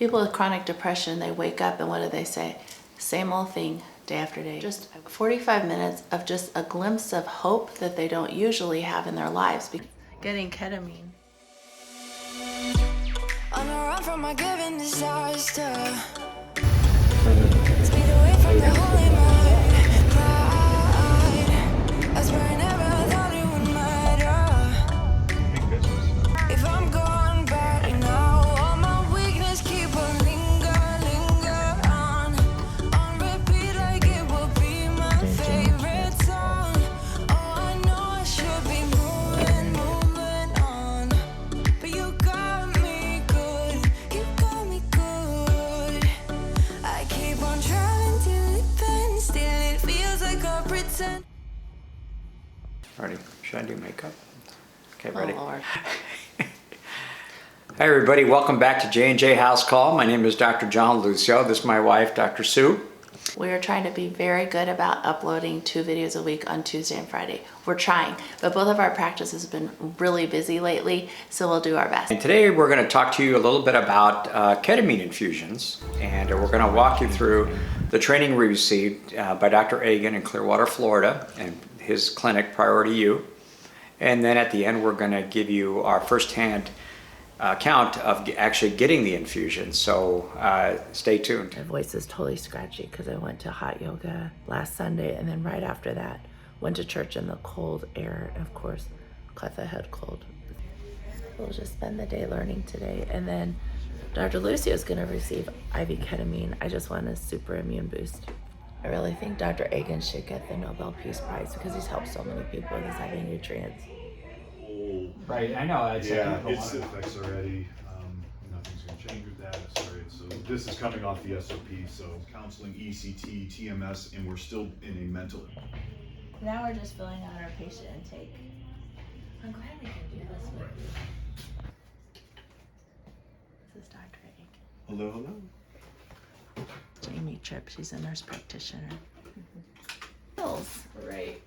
People with chronic depression, they wake up and what do they say? Same old thing day after day. Just 45 minutes of just a glimpse of hope that they don't usually have in their lives. Getting ketamine. On a run from a given disaster. Speed away from the holy mind. Pride. That's where I never thought it would matter. If I'm gone back now, all my weakness keep on linger on repeat like it will be my favorite song. Oh, I know I should be moving on, but you got me good, you got me good. I keep on trying till it bends, still it feels like I pretend. Ready? Should I do makeup? Okay, ready? Oh, Lord. Hi everybody, welcome back to J&J House Call. My name is Dr. John Lucio. This is my wife, Dr. Sue. We are trying to be very good about uploading 2 videos a week on Tuesday and Friday. We're trying, but both of our practices have been really busy lately, so we'll do our best. And today we're going to talk to you a little bit about ketamine infusions, and we're going to walk you through the training we received by Dr. Agin in Clearwater, Florida, and his clinic, Priority U. And then at the end, we're going to give you our firsthand account of actually getting the infusion. So stay tuned. My voice is totally scratchy because I went to hot yoga last Sunday, and then right after that went to church in the cold air, and of course caught the head cold. We'll just spend the day learning today, and then Dr. Lucio is going to receive IV ketamine. I just want a super immune boost. I really think Dr. Agin should get the Nobel Peace Prize because he's helped so many people with his IV nutrients. Right, I know. It's effects already. Nothing's going to change with that. Sorry. So this is coming off the SOP. So counseling, ECT, TMS, and we're still in a mental. Now we're just filling out our patient intake. I'm glad we can do this with you. This is Dr. Agin. Hello, hello. Jamie Tripp, she's a nurse practitioner. Pills. Right.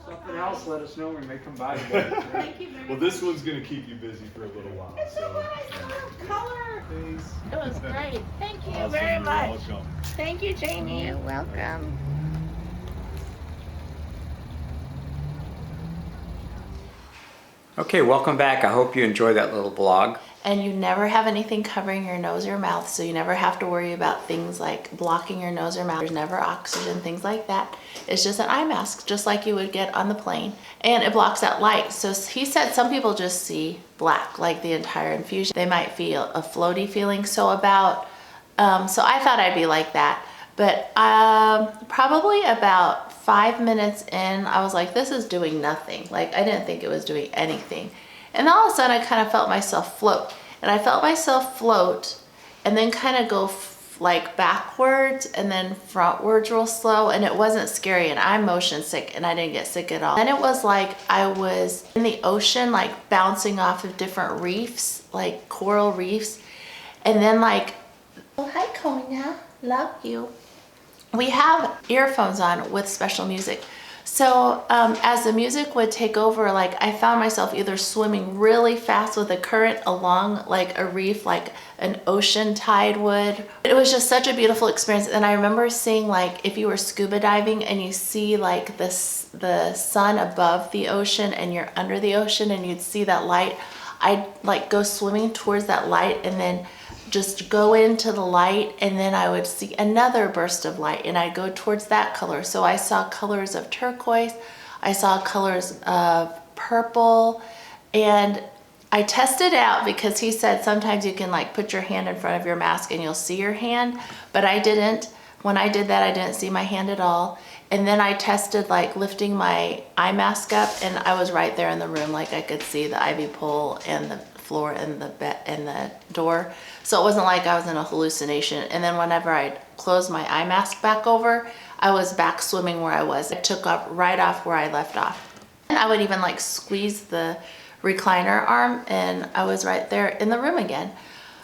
Something else, let us know. We may come by. Thank you very Well, this one's going to keep you busy for a little while. So. color. Thanks. It was great. Thank you Awesome. very You're much. welcome. Thank you, Jamie. You're welcome. Okay, welcome back. I hope you enjoyed that little vlog. And you never have anything covering your nose or mouth, so you never have to worry about things like blocking your nose or mouth. There's never oxygen, things like that. It's just an eye mask, just like you would get on the plane. And it blocks out light. So he said some people just see black, like the entire infusion. They might feel a floaty feeling. So I thought I'd be like that. But probably about 5 minutes in, I was like, this is doing nothing. Like, I didn't think it was doing anything. And all of a sudden, I kind of felt myself float. And I felt myself float and then kind of go like backwards and then frontwards real slow. And it wasn't scary. And I'm motion sick and I didn't get sick at all. Then it was like I was in the ocean, like bouncing off of different reefs, like coral reefs. And then like, oh, hi, Konya. Love you. We have earphones on with special music. So as the music would take over, like I found myself either swimming really fast with the current along like a reef, like an ocean tide would. It was just such a beautiful experience. And I remember seeing like if you were scuba diving and you see like the sun above the ocean and you're under the ocean and you'd see that light, I'd like go swimming towards that light and then just go into the light, and then I would see another burst of light and I'd go towards that color. So I saw colors of turquoise, I saw colors of purple, and I tested out because he said sometimes you can like put your hand in front of your mask and you'll see your hand, but I didn't. When I did that, I didn't see my hand at all. And then I tested like lifting my eye mask up, and I was right there in the room. Like I could see the IV pole and the floor and the bed and the door. So it wasn't like I was in a hallucination. And then whenever I closed my eye mask back over, I was back swimming where I was. It took up right off where I left off. And I would even like squeeze the recliner arm, and I was right there in the room again.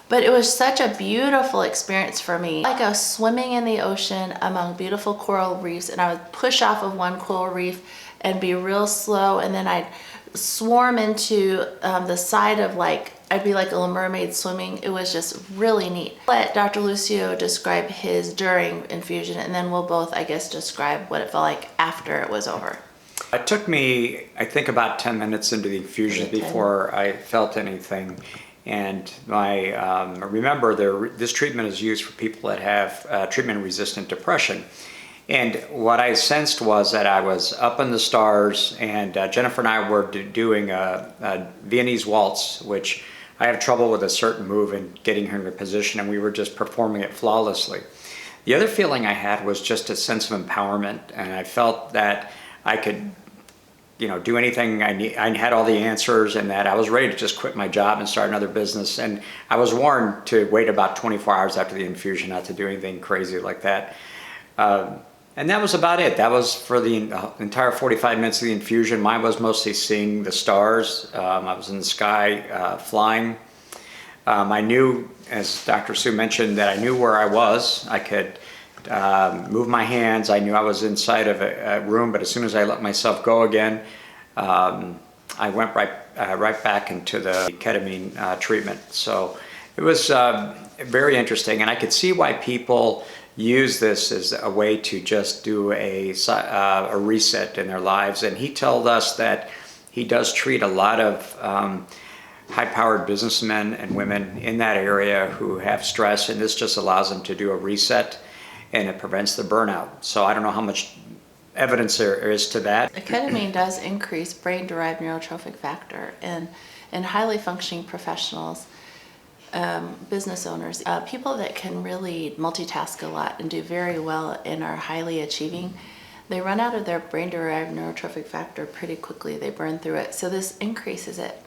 But it was such a beautiful experience for me. Like I was swimming in the ocean among beautiful coral reefs, and I would push off of one coral reef and be real slow, and then I'd swarm into the side of I'd be like a little mermaid swimming. It was just really neat. Let Dr. Lucio describe his during infusion, and then we'll both, I guess, describe what it felt like after it was over. It took me, I think, about 10 minutes into the infusion before I felt anything. And remember, this treatment is used for people that have treatment-resistant depression. And what I sensed was that I was up in the stars, and Jennifer and I were doing a Viennese waltz, which I have trouble with a certain move and getting her into position, and we were just performing it flawlessly. The other feeling I had was just a sense of empowerment, and I felt that I could do anything I need. I had all the answers, and that I was ready to just quit my job and start another business. And I was warned to wait about 24 hours after the infusion, not to do anything crazy like that. And that was about it. That was for the entire 45 minutes of the infusion. Mine was mostly seeing the stars. I was in the sky flying. I knew, as Dr. Sue mentioned, that I knew where I was. I could move my hands. I knew I was inside of a room, but as soon as I let myself go again, I went right back into the ketamine treatment. So it was very interesting, and I could see why people use this as a way to just do a reset in their lives. And he told us that he does treat a lot of high-powered businessmen and women in that area who have stress, and this just allows them to do a reset, and it prevents the burnout. So I don't know how much evidence there is to that. Ketamine does increase brain-derived neurotrophic factor in highly functioning professionals, business owners, people that can really multitask a lot and do very well and are highly achieving. They run out of their brain-derived neurotrophic factor pretty quickly. They burn through it. So this increases it.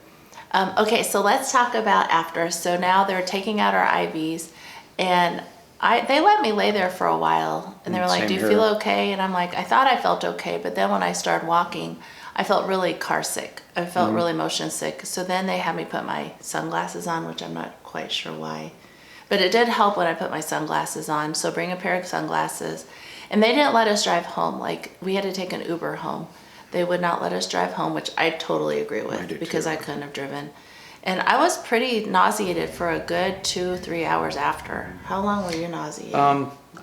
Okay, so let's talk about after. So now they're taking out our IVs, and they let me lay there for a while, and they were like, do you feel okay? And I'm like, I thought I felt okay, but then when I started walking, I felt really car sick. I felt really motion sick. So then they had me put my sunglasses on, which I'm not quite sure why. But it did help when I put my sunglasses on. So bring a pair of sunglasses. And they didn't let us drive home. Like, we had to take an Uber home. They would not let us drive home, which I totally agree with because I couldn't have driven. And I was pretty nauseated for a good 2-3 hours after. How long were you nauseated?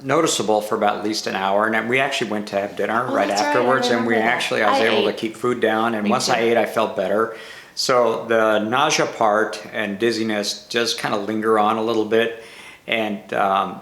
Noticeable for about at least an hour, and we actually went to have dinner right afterwards, and I was able to keep food down, and once I ate, I felt better. So the nausea part and dizziness just kind of linger on a little bit, and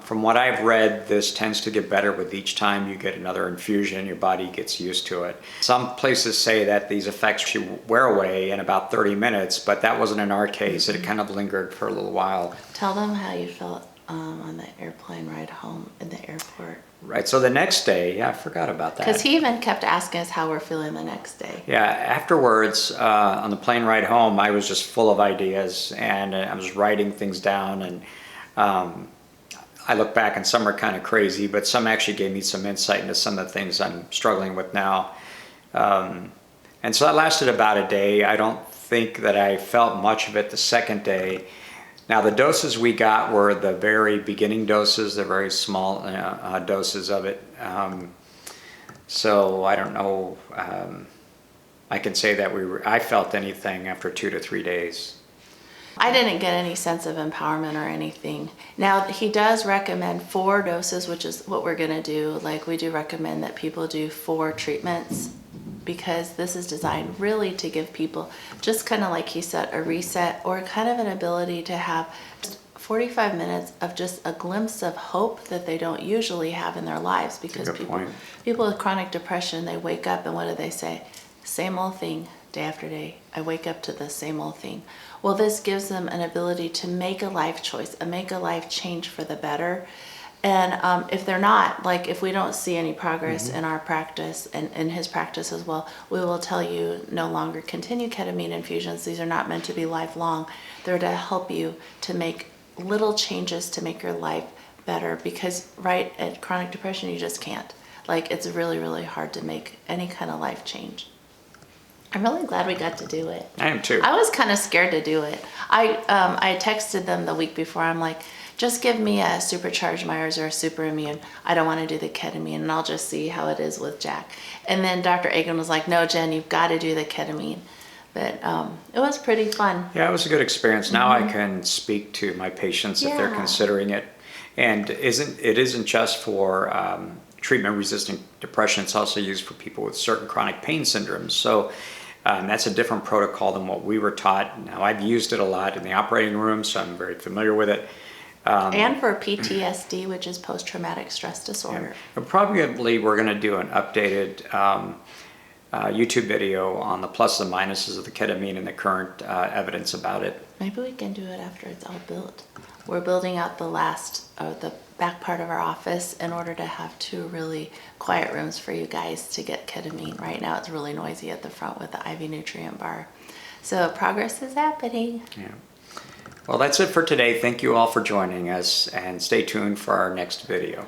from what I've read, this tends to get better with each time you get another infusion. Your body gets used to it. Some places say that these effects should wear away in about 30 minutes, but that wasn't in our case. It kind of lingered for a little while. Tell them how you felt on the airplane ride home in the airport. Right, so the next day, I forgot about that. Because he even kept asking us how we're feeling the next day. Yeah, afterwards, on the plane ride home, I was just full of ideas, and I was writing things down, and I look back and some are kind of crazy, but some actually gave me some insight into some of the things I'm struggling with now. And so that lasted about a day. I don't think that I felt much of it the second day. Now, the doses we got were the very beginning doses, the very small doses of it. So I don't know. I can say that I felt anything after 2 to 3 days. I didn't get any sense of empowerment or anything. Now, he does recommend 4 doses, which is what we're going to do. Like, we do recommend that people do 4 treatments, because this is designed really to give people, just kind of like he said, a reset, or kind of an ability to have 45 minutes of just a glimpse of hope that they don't usually have in their lives. Because people with chronic depression, they wake up and what do they say? Same old thing, day after day. I wake up to the same old thing. Well, this gives them an ability to make a life choice, and make a life change for the better. And if they're not, like if we don't see any progress in our practice and in his practice as well, we will tell you no longer continue ketamine infusions. These are not meant to be lifelong. They're to help you to make little changes to make your life better, because right at chronic depression, you just can't. Like, it's really, really hard to make any kind of life change. I'm really glad we got to do it. I am too. I was kind of scared to do it. I texted them the week before. I'm like, just give me a supercharged Myers or a super immune. I don't want to do the ketamine, and I'll just see how it is with Jack. And then Dr. Agin was like, no, Jen, you've got to do the ketamine. But it was pretty fun. Yeah, it was a good experience. Now I can speak to my patients if they're Yeah. considering it. And it isn't just for treatment-resistant depression. It's also used for people with certain chronic pain syndromes. So that's a different protocol than what we were taught. Now, I've used it a lot in the operating room, so I'm very familiar with it. And for PTSD, which is post-traumatic stress disorder. But probably we're going to do an updated YouTube video on the pluses and minuses of the ketamine and the current evidence about it. Maybe we can do it after it's all built. We're building out the back part of our office in order to have 2 really quiet rooms for you guys to get ketamine. Right now it's really noisy at the front with the IV nutrient bar. So progress is happening. Yeah. Well, that's it for today. Thank you all for joining us, and stay tuned for our next video.